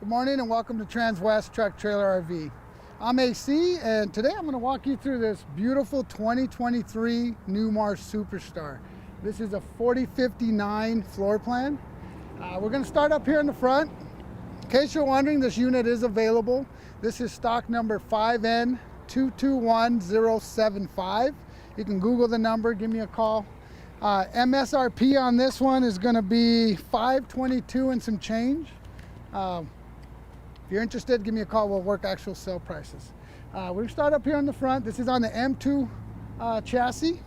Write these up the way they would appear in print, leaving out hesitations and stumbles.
Good morning and welcome to Transwest Truck Trailer RV. I'm AC and today I'm going to walk you through this beautiful 2023 Newmar Superstar. This is a 4059 floor plan. We're going to start up here in the front. In case you're wondering, this unit is available. This is stock number 5N221075. You can Google the number, give me a call. MSRP on this one is going to be $522 and some change. If you're interested, give me a call. We'll work actual sale prices. We're going to start up here in the front. This is on the M2 chassis.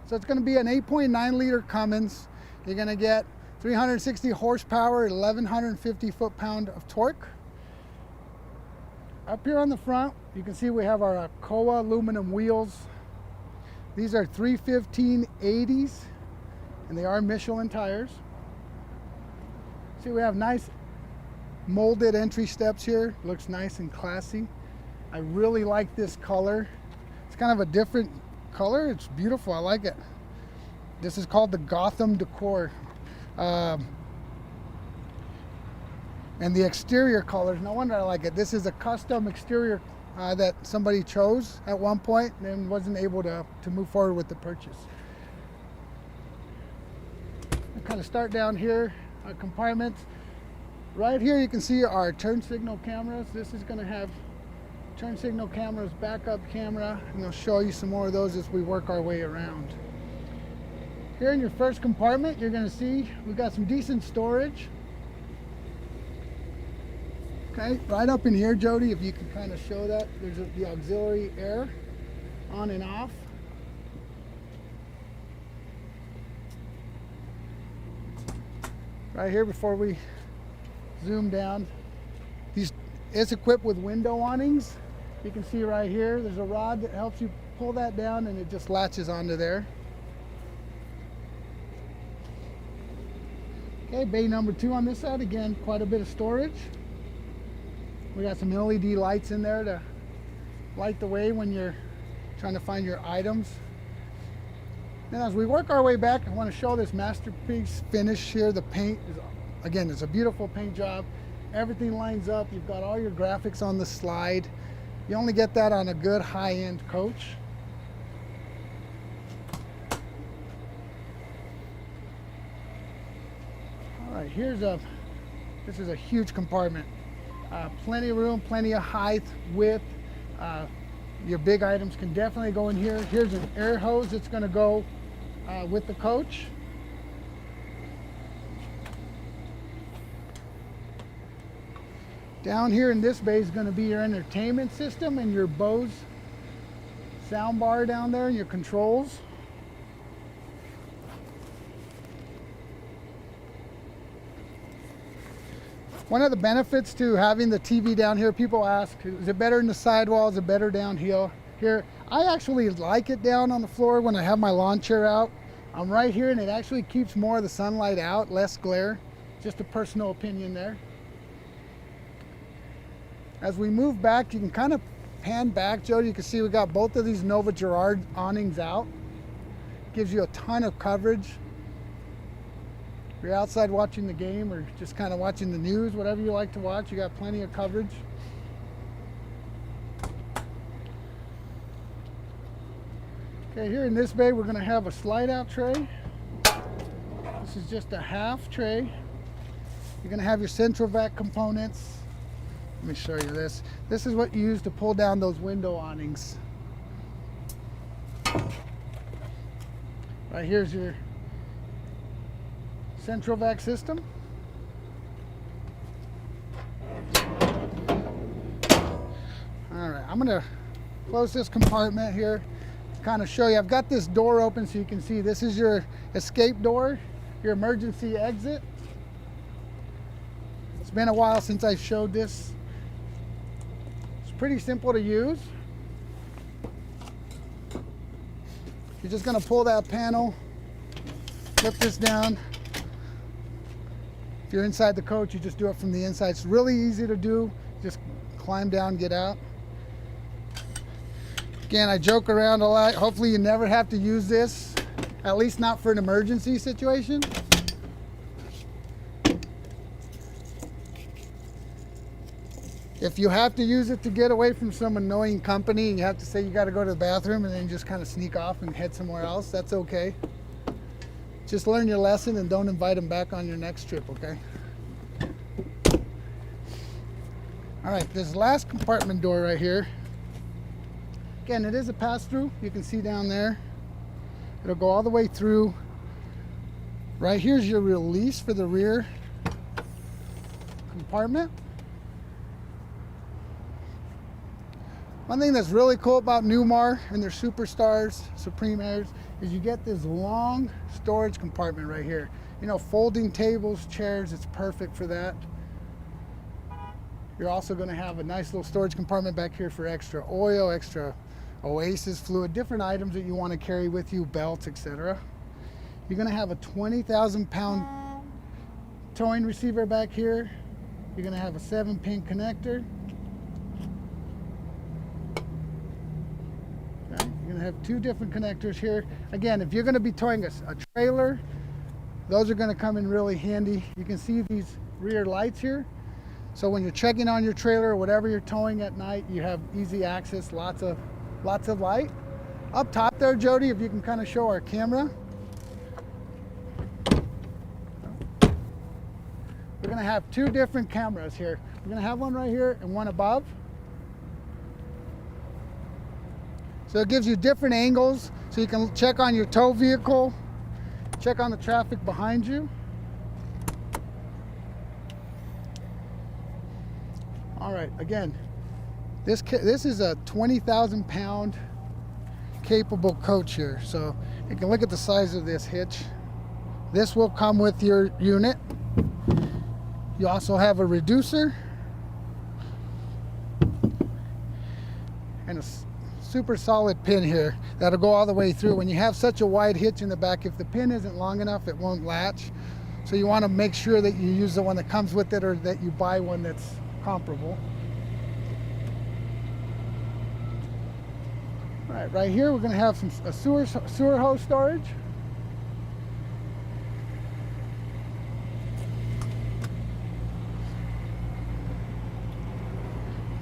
So it's going to be an 8.9 liter Cummins. You're going to get 360 horsepower, 1,150 foot-pound of torque. Up here on the front, you can see we have our Koa aluminum wheels. These are 315/80s, and they are Michelin tires. See, we have nice molded entry steps here. Looks nice and classy. I really like this color. It's kind of a different color. It's beautiful. I like it. This is called the Gotham decor. And the exterior colors, no wonder I like it. This is a custom exterior that somebody chose at one point and wasn't able to move forward with the purchase. I kind of start down here, our compartments. Right here you can see our turn signal cameras. This is going to have turn signal cameras, backup camera, and I'll show you some more of those as we work our way around. Here in your first compartment, you're going to see we've got some decent storage. Okay, right up in here, Jody, if you can kind of show that, there's the auxiliary air on and off. Right here before we zoom down, it's equipped with window awnings. You can see right here, there's a rod that helps you pull that down and it just latches onto there. Okay, bay number 2 on this side, again, quite a bit of storage. We got some LED lights in there to light the way when you're trying to find your items. And as we work our way back, I want to show this masterpiece finish here. The paint is, again, it's a beautiful paint job. Everything lines up. You've got all your graphics on the slide. You only get that on a good high-end coach. All right, this is a huge compartment. Plenty of room, plenty of height, width. Your big items can definitely go in here. Here's an air hose that's going to go with the coach. Down here in this bay is going to be your entertainment system and your Bose sound bar down there and your controls. One of the benefits to having the TV down here, people ask, is it better in the sidewall, is it better down here? I actually like it down on the floor when I have my lawn chair out. I'm right here and it actually keeps more of the sunlight out, less glare. Just a personal opinion there. As we move back, you can kind of pan back, Jody. You can see we got both of these Nova Gerard awnings out. Gives you a ton of coverage. If you're outside watching the game or just kind of watching the news, whatever you like to watch, you got plenty of coverage. Okay, here in this bay, we're going to have a slide out tray. This is just a half tray. You're going to have your central vac components. Let me show you this. This is what you use to pull down those window awnings. Right here's your central vac system. All right, I'm gonna close this compartment here, kind of show you. I've got this door open so you can see this is your escape door, your emergency exit. It's been a while since I showed this. It's pretty simple to use. You're just gonna pull that panel, flip this down. If you're inside the coach, you just do it from the inside. It's really easy to do. Just climb down, get out. Again, I joke around a lot. Hopefully you never have to use this, at least not for an emergency situation. If you have to use it to get away from some annoying company and you have to say you got to go to the bathroom and then just kind of sneak off and head somewhere else, that's okay. Just learn your lesson and don't invite them back on your next trip, okay? All right, this last compartment door right here, again, it is a pass-through. You can see down there. It'll go all the way through. Right here's your release for the rear compartment. One thing that's really cool about Newmar and their Superstars, Supreme Airs, is you get this long storage compartment right here. You know, folding tables, chairs, it's perfect for that. You're also going to have a nice little storage compartment back here for extra oil, extra Oasis fluid, different items that you want to carry with you, belts, etc. You're going to have a 20,000-pound towing receiver back here. You're going to have a 7-pin connector. Okay. You're going to have 2 different connectors here. Again, if you're going to be towing a trailer, those are going to come in really handy. You can see these rear lights here. So when you're checking on your trailer or whatever you're towing at night, you have easy access, lots of light. Up top there, Jody, if you can kind of show our camera. We're going to have 2 different cameras here. We're going to have one right here and one above. So it gives you different angles so you can check on your tow vehicle, check on the traffic behind you. All right, again, this is a 20,000-pound capable coach here. So you can look at the size of this hitch. This will come with your unit. You also have a reducer and a super solid pin here that'll go all the way through. When you have such a wide hitch in the back, if the pin isn't long enough, it won't latch. So you want to make sure that you use the one that comes with it or that you buy one that's comparable. All right, right here we're going to have a sewer hose storage.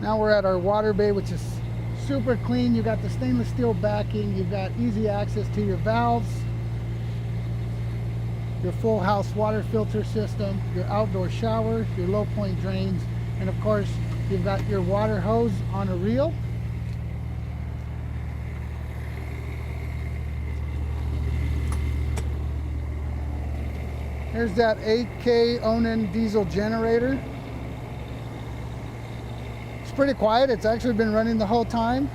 Now we're at our water bay, which is super clean. You got the stainless steel backing. You've got easy access to your valves, your full house water filter system, your outdoor shower, your low point drains, and of course you've got your water hose on a reel. Here's that 8K Onan diesel generator. It's pretty quiet. It's actually been running the whole time.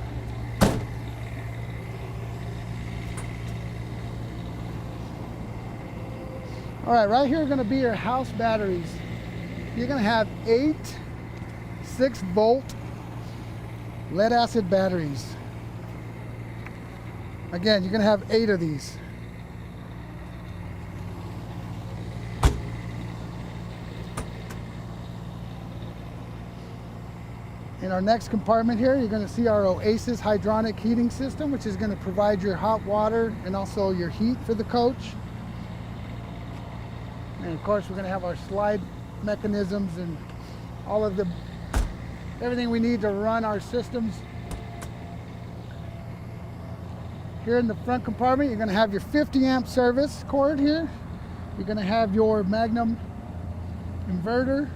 All right, right here are going to be your house batteries. You're going to have 8 6-volt lead acid batteries. Again, you're going to have 8 of these. In our next compartment here, you're going to see our Oasis hydronic heating system, which is going to provide your hot water and also your heat for the coach. And of course, we're going to have our slide mechanisms and all of everything we need to run our systems. Here in the front compartment, you're going to have your 50 amp service cord here. You're going to have your Magnum inverter.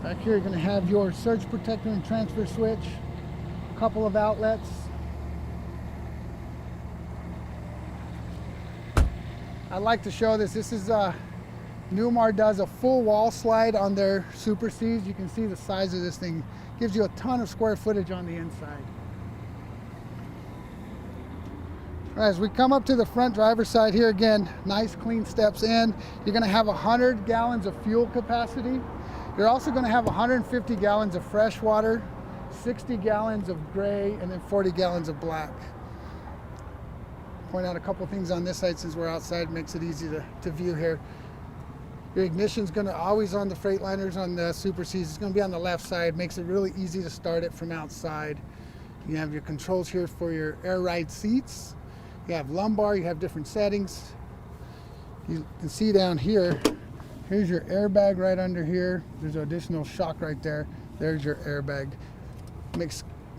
Back here, you're going to have your surge protector and transfer switch, a couple of outlets. I'd like to show this. This is Newmar does a full wall slide on their Super Cs. You can see the size of this thing. Gives you a ton of square footage on the inside. All right, as we come up to the front driver's side here, again, nice clean steps in. You're going to have 100 gallons of fuel capacity. You're also going to have 150 gallons of fresh water, 60 gallons of gray, and then 40 gallons of black. Point out a couple things on this side since we're outside, makes it easy to view here. Your ignition's going to always on the Freightliners, on the Super Cs, it's going to be on the left side, makes it really easy to start it from outside. You have your controls here for your air ride seats. You have lumbar, you have different settings. You can see down here, here's your airbag right under here. There's an additional shock right there. There's your airbag.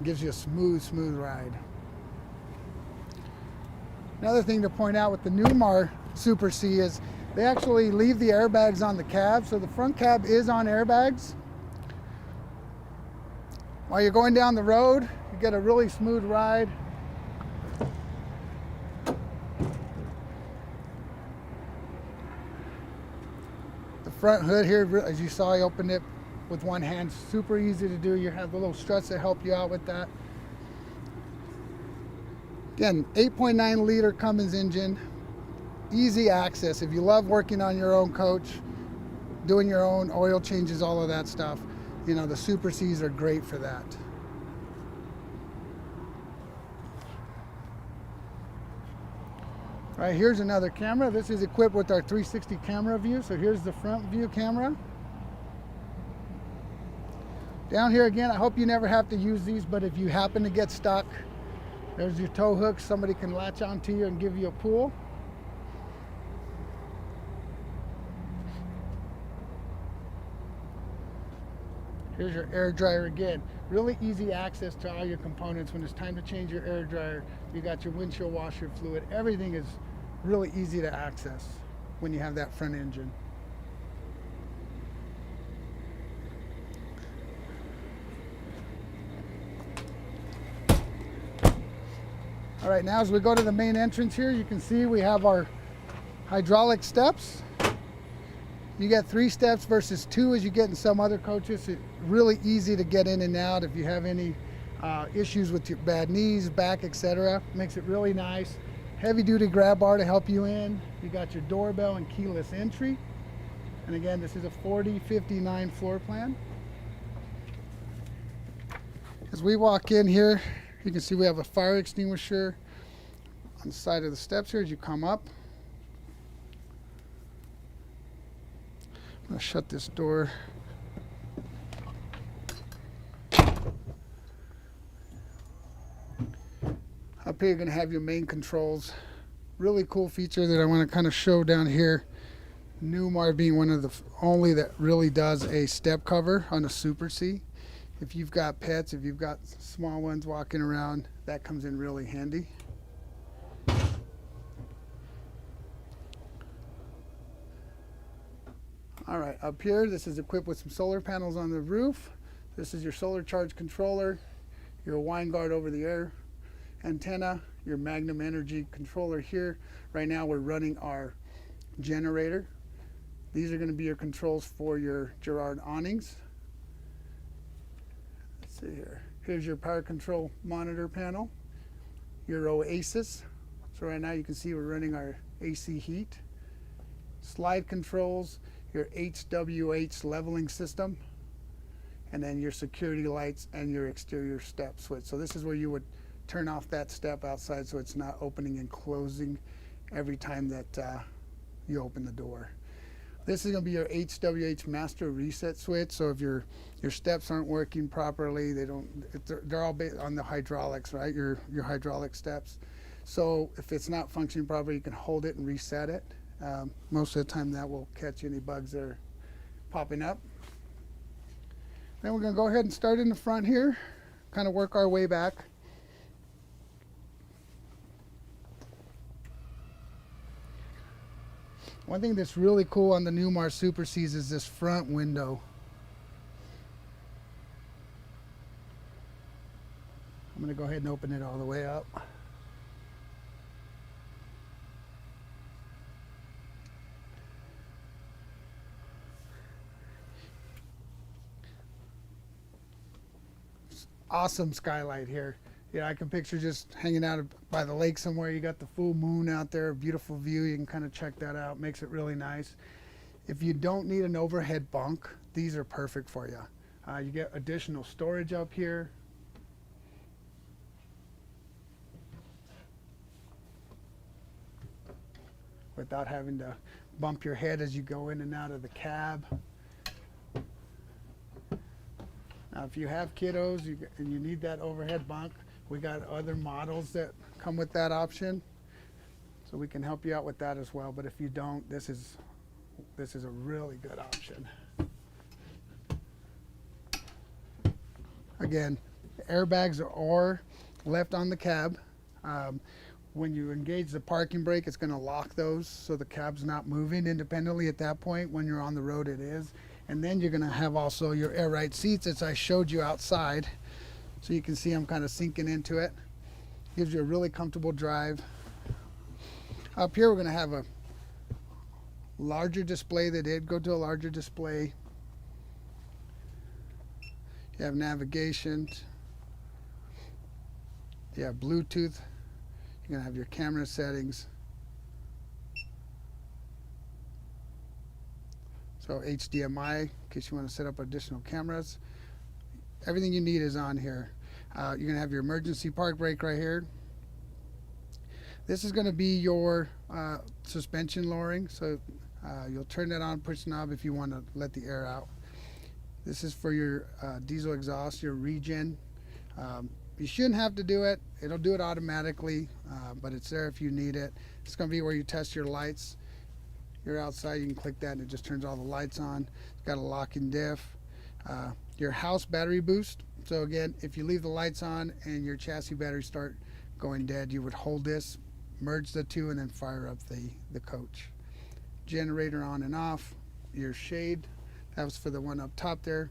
Gives you a smooth ride. Another thing to point out with the Newmar Super C is they actually leave the airbags on the cab, so the front cab is on airbags. While you're going down the road, you get a really smooth ride. The front hood here, as you saw, I opened it with one hand. Super easy to do. You have the little struts that help you out with that. Again, 8.9 liter Cummins engine, easy access. If you love working on your own coach, doing your own oil changes, all of that stuff, you know, the Super Cs are great for that. All right, here's another camera. This is equipped with our 360 camera view. So here's the front view camera. Down here again, I hope you never have to use these, but if you happen to get stuck, there's your tow hook. Somebody can latch onto you and give you a pull. Here's your air dryer again. Really easy access to all your components. When it's time to change your air dryer, you got your windshield washer fluid. Everything is really easy to access when you have that front engine. All right, now as we go to the main entrance here, you can see we have our hydraulic steps. You get 3 steps versus 2 as you get in some other coaches. It's really easy to get in and out if you have any issues with your bad knees, back, etc. Makes it really nice. Heavy duty grab bar to help you in. You got your doorbell and keyless entry. And again, this is a 4059 floor plan. As we walk in here, you can see we have a fire extinguisher on the side of the steps here as you come up. I'm going to shut this door. Up here you're going to have your main controls. Really cool feature that I want to kind of show down here. Newmar being one of the only that really does a step cover on a Super C. If you've got pets, if you've got small ones walking around, that comes in really handy. All right, up here, this is equipped with some solar panels on the roof. This is your solar charge controller, your wine guard over the air antenna, your Magnum Energy controller here. Right now we're running our generator. These are going to be your controls for your Girard awnings. Let's see here. Here's your power control monitor panel, your Oasis. So right now you can see we're running our AC heat. Slide controls, your HWH leveling system, and then your security lights and your exterior step switch. So this is where you would turn off that step outside so it's not opening and closing every time that you open the door. This is going to be your HWH master reset switch. So if your steps aren't working properly, they're all based on the hydraulics, right? Your hydraulic steps. So if it's not functioning properly, you can hold it and reset it. Most of the time that will catch any bugs that are popping up. Then we're going to go ahead and start in the front here, kind of work our way back. One thing that's really cool on the Newmar Super Cs is this front window. I'm going to go ahead and open it all the way up. Awesome skylight here. Yeah, I can picture just hanging out by the lake somewhere. You got the full moon out there, beautiful view. You can kind of check that out. Makes it really nice. If you don't need an overhead bunk, these are perfect for you. You get additional storage up here. Without having to bump your head as you go in and out of the cab. Now, if you have kiddos and you need that overhead bunk, we got other models that come with that option, so we can help you out with that as well. But if you don't, this is a really good option. Again, airbags are left on the cab. When you engage the parking brake, it's going to lock those so the cab's not moving independently at that point. When you're on the road, it is. And then you're going to have also your air ride seats, as I showed you outside. So you can see I'm kind of sinking into it. Gives you a really comfortable drive. Up here, we're going to have a larger display. They did go to a larger display. You have navigation. You have Bluetooth. You're going to have your camera settings. So HDMI, in case you want to set up additional cameras. Everything you need is on here. You're going to have your emergency park brake right here. This is going to be your suspension lowering. So you'll turn that on, push the knob if you want to let the air out. This is for your diesel exhaust, your regen. You shouldn't have to do it. It'll do it automatically, but it's there if you need it. It's going to be where you test your lights. You're outside, you can click that and it just turns all the lights on. It's got a lock-in diff. Your house battery boost. So again, if you leave the lights on and your chassis batteries start going dead, you would hold this, merge the two, and then fire up the coach. Generator on and off. Your shade, that was for the one up top there.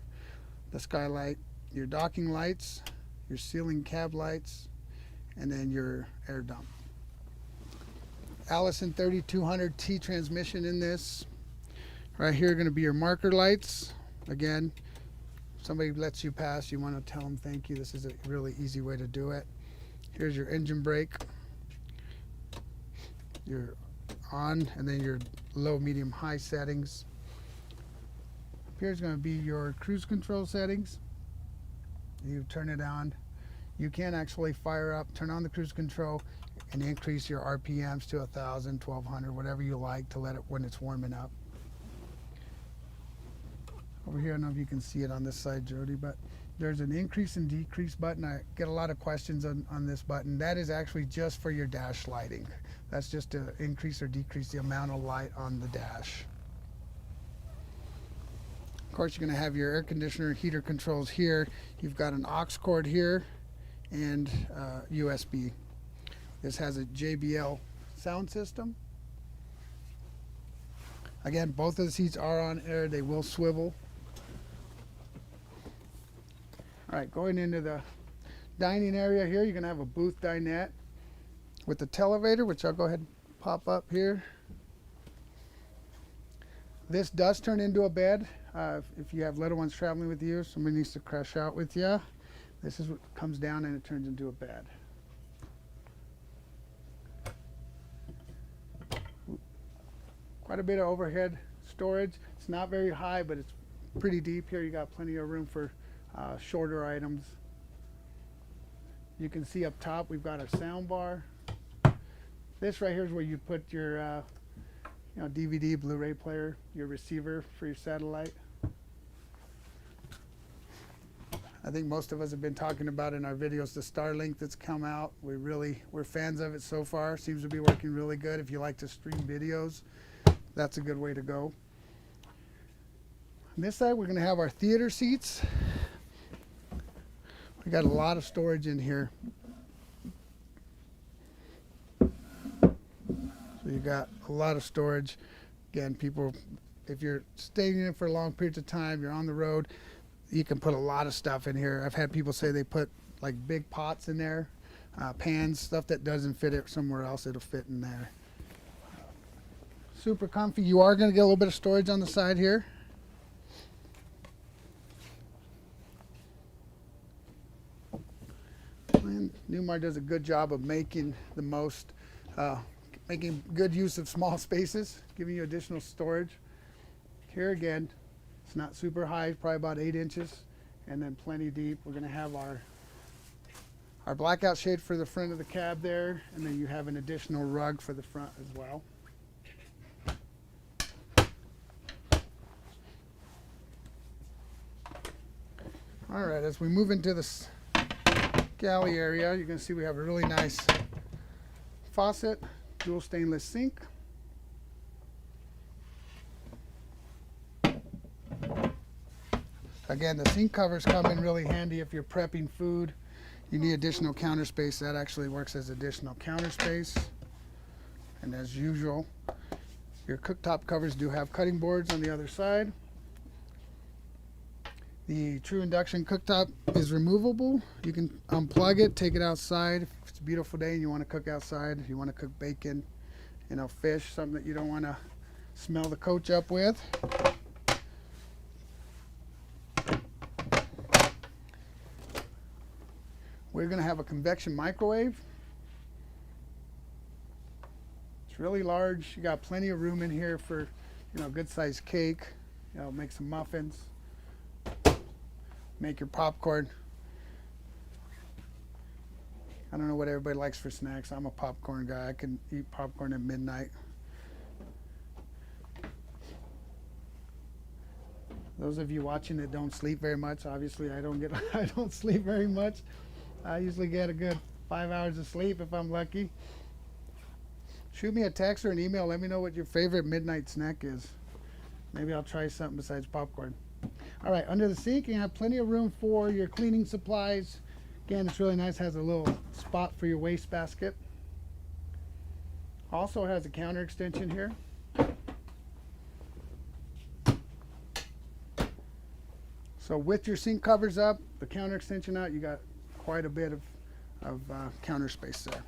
The skylight. Your docking lights. Your ceiling cab lights, and then your air dump. Allison 3200T transmission in this. Right here are going to be your marker lights. Again, if somebody lets you pass, you want to tell them thank you. This is a really easy way to do it. Here's your engine brake. Your on, and then your low, medium, high settings. Up here's going to be your cruise control settings. You turn it on. You can actually fire up, turn on the cruise control, and increase your RPMs to 1,000, 1,200, whatever you like to let it when it's warming up. Over here, I don't know if you can see it on this side, Jody, but there's an increase and decrease button. I get a lot of questions on this button. That is actually just for your dash lighting. That's just to increase or decrease the amount of light on the dash. Of course, you're going to have your air conditioner heater controls here. You've got an aux cord here and USB. This has a JBL sound system. Again, both of the seats are on air. They will swivel. All right, going into the dining area here, you're going to have a booth dinette with the televator, which I'll go ahead and pop up here. This does turn into a bed. If you have little ones traveling with you, somebody needs to crash out with you. This is what comes down and it turns into a bed. Quite a bit of overhead storage. It's not very high, but it's pretty deep here. You got plenty of room for shorter items. You can see up top we've got a sound bar. This right here is where you put your DVD, Blu-ray player, your receiver for your satellite. I think most of us have been talking about in our videos the Starlink that's come out. We're fans of it so far. Seems to be working really good. If you like to stream videos, that's a good way to go. On this side, we're going to have our theater seats. We got a lot of storage in here. So you got a lot of storage. Again, people, if you're staying in it for long periods of time, you're on the road, you can put a lot of stuff in here. I've had people say they put like big pots in there, pans, stuff that doesn't fit it somewhere else, it'll fit in there. Super comfy. You are going to get a little bit of storage on the side here. And Newmar does a good job of making making good use of small spaces, giving you additional storage. Here again, it's not super high, probably about 8 inches, and then plenty deep. We're going to have our blackout shade for the front of the cab there, and then you have an additional rug for the front as well. All right, as we move into this galley area, you can see we have a really nice faucet, dual stainless sink. Again, the sink covers come in really handy if you're prepping food. You need additional counter space. That actually works as additional counter space. And as usual, your cooktop covers do have cutting boards on the other side. The true induction cooktop is removable. You can unplug it, take it outside. If it's a beautiful day and you want to cook outside, if you want to cook bacon, you know, fish, something that you don't want to smell the coach up with. We're going to have a convection microwave. It's really large. You got plenty of room in here for, you know, good sized cake. You know, make some muffins, make your popcorn. I don't know what everybody likes for snacks. I'm a popcorn guy. I can eat popcorn at midnight. Those of you watching that don't sleep very much, obviously I don't sleep very much. I usually get a good 5 hours of sleep if I'm lucky. Shoot me a text or an email. Let me know what your favorite midnight snack is. Maybe I'll try something besides popcorn. All right, under the sink, you have plenty of room for your cleaning supplies. Again, it's really nice. Has a little spot for your waste basket. Also has a counter extension here. So with your sink covers up, the counter extension out, you got quite a bit of counter space there.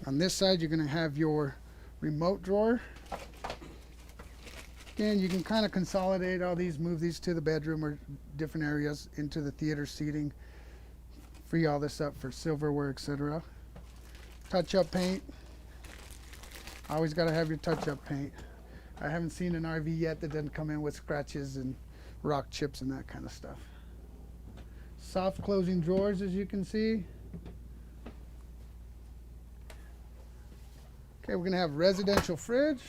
On this side, you're going to have your remote drawer. Again, you can kind of consolidate all these, move these to the bedroom or different areas into the theater seating. Free all this up for silverware, etc. Touch-up paint. Always got to have your touch-up paint. I haven't seen an RV yet that doesn't come in with scratches and rock chips and that kind of stuff. Soft closing drawers, as you can see. Okay, we're going to have residential fridge.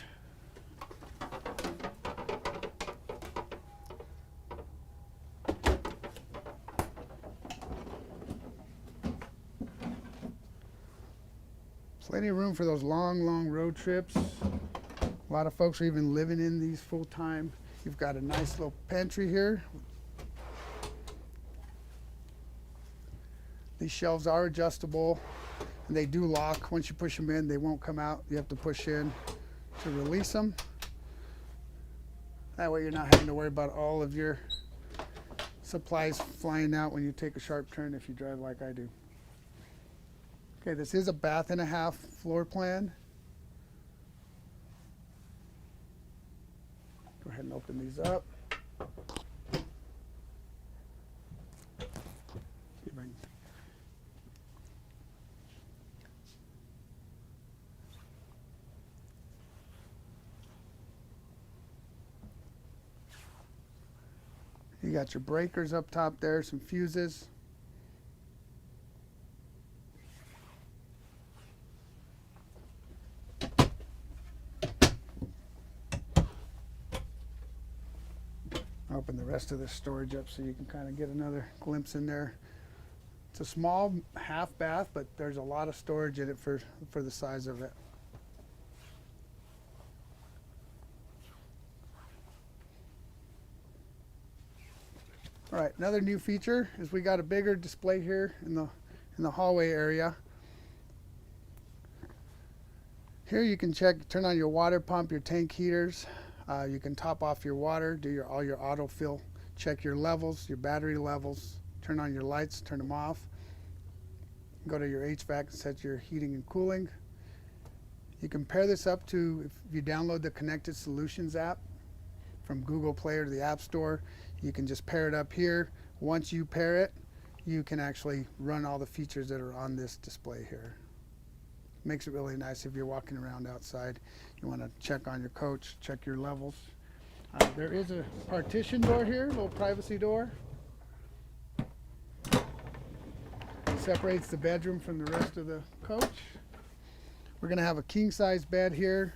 Plenty of room for those long road trips. A lot of folks are even living in these full time. You've got a nice little pantry here. These shelves are adjustable and they do lock. Once you push them in, they won't come out. You have to push in to release them. That way you're not having to worry about all of your supplies flying out when you take a sharp turn if you drive like I do. Okay, this is a bath and a half floor plan. Go ahead and open these up. See if I can. You got your breakers up top there, some fuses. Open the rest of this storage up so you can kind of get another glimpse in there. It's a small half bath, but there's a lot of storage in it for the size of it. All right, another new feature is we got a bigger display here in the hallway area. Here you can turn on your water pump, your tank heaters. You can top off your water, do all your autofill, check your levels, your battery levels, turn on your lights, turn them off. Go to your HVAC and set your heating and cooling. You can pair this up to, if you download the Connected Solutions app from Google Play or the App Store, you can just pair it up here. Once you pair it, you can actually run all the features that are on this display here. Makes it really nice if you're walking around outside. You want to check on your coach, check your levels. There is a partition door here, a little privacy door. Separates the bedroom from the rest of the coach. We're going to have a king size bed here.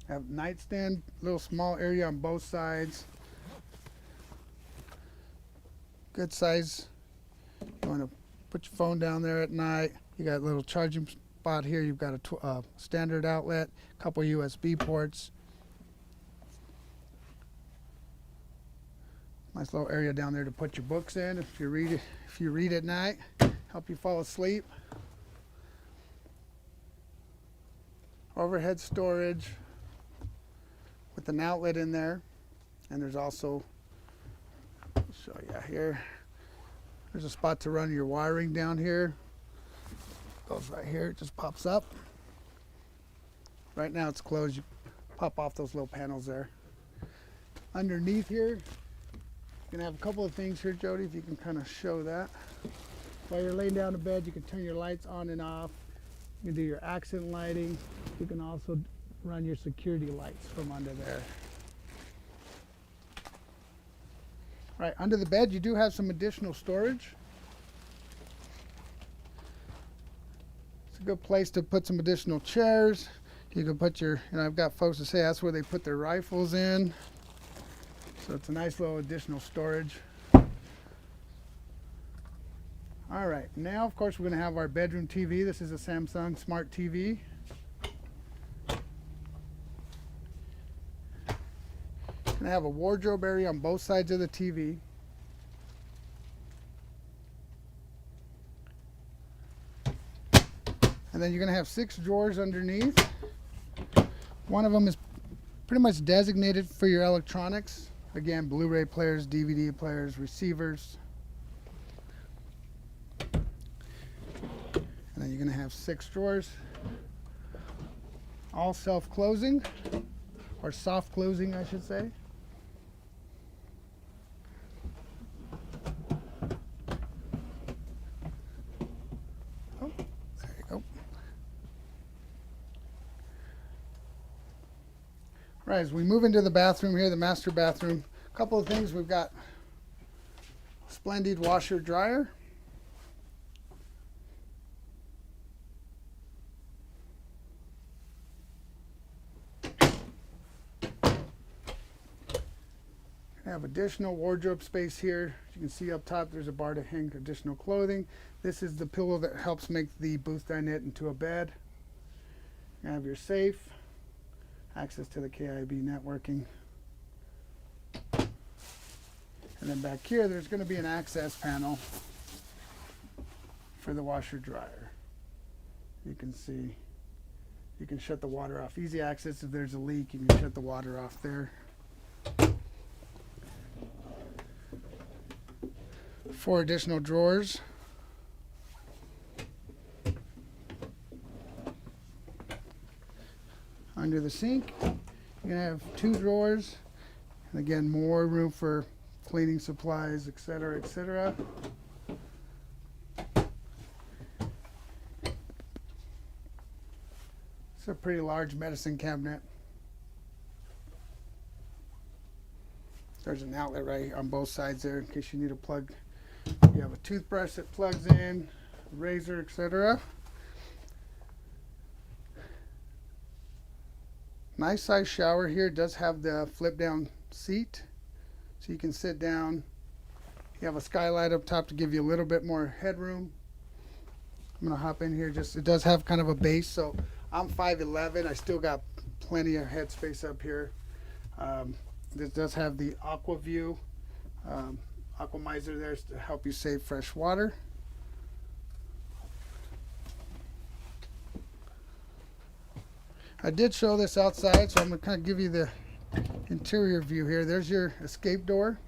Have nightstand, little small area on both sides. Good size. You want to put your phone down there at night. You got a little charging spot here. You've got a standard outlet, a couple USB ports. Nice little area down there to put your books in if you read at night, help you fall asleep. Overhead storage with an outlet in there, and there's also, I'll show you here, there's a spot to run your wiring down here. Goes right here, it just pops up. Right now it's closed, you pop off those little panels there. Underneath here, you're gonna have a couple of things here, Jody, if you can kind of show that. While you're laying down in bed, you can turn your lights on and off. You can do your accent lighting. You can also run your security lights from under there. All right, under the bed, you do have some additional storage. It's a good place to put some additional chairs. You can put your, I've got folks that say that's where they put their rifles in. So it's a nice little additional storage. All right, now of course we're going to have our bedroom TV. This is a Samsung Smart TV. Going to have a wardrobe area on both sides of the TV. And then you're going to have 6 drawers underneath. One of them is pretty much designated for your electronics. Again, Blu-ray players, DVD players, receivers. And then you're going to have 6 drawers, all self-closing, or soft closing, I should say. Oh, there you go. All right, as we move into the bathroom here, the master bathroom, a couple of things. We've got splendid washer dryer. Have additional wardrobe space here. As you can see up top, there's a bar to hang additional clothing. This is the pillow that helps make the booth dinette into a bed. You have your safe, access to the KIB networking. And then back here, there's going to be an access panel for the washer dryer. You can see, you can shut the water off. Easy access if there's a leak, you can shut the water off there. 4 additional drawers. Under the sink, you're going to have 2 drawers. And again, more room for cleaning supplies, etc., etc. It's a pretty large medicine cabinet. There's an outlet right on both sides there in case you need a plug. You have a toothbrush that plugs in, a razor, etc. Nice size shower here. It does have the flip down seat, so you can sit down. You have a skylight up top to give you a little bit more headroom. I'm going to hop in here. It does have kind of a base, so I'm 5'11". I still got plenty of headspace up here. This does have the aqua view. Aquamizer there to help you save fresh water. I did show this outside, so I'm going to kind of give you the interior view here. There's your escape door.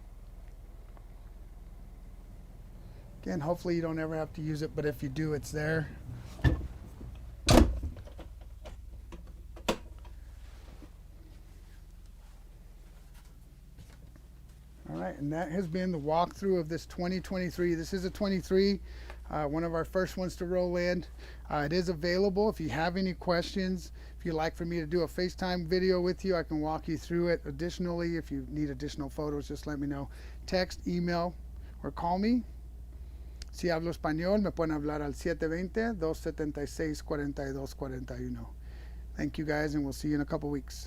Again, hopefully you don't ever have to use it, but if you do, it's there. All right, and that has been the walkthrough of this 2023. This is a 23, one of our first ones to roll in. It is available if you have any questions. If you'd like for me to do a FaceTime video with you, I can walk you through it. Additionally, if you need additional photos, just let me know. Text, email, or call me. Si hablo español, me pueden hablar al 720-276-4241. Thank you guys, and we'll see you in a couple weeks.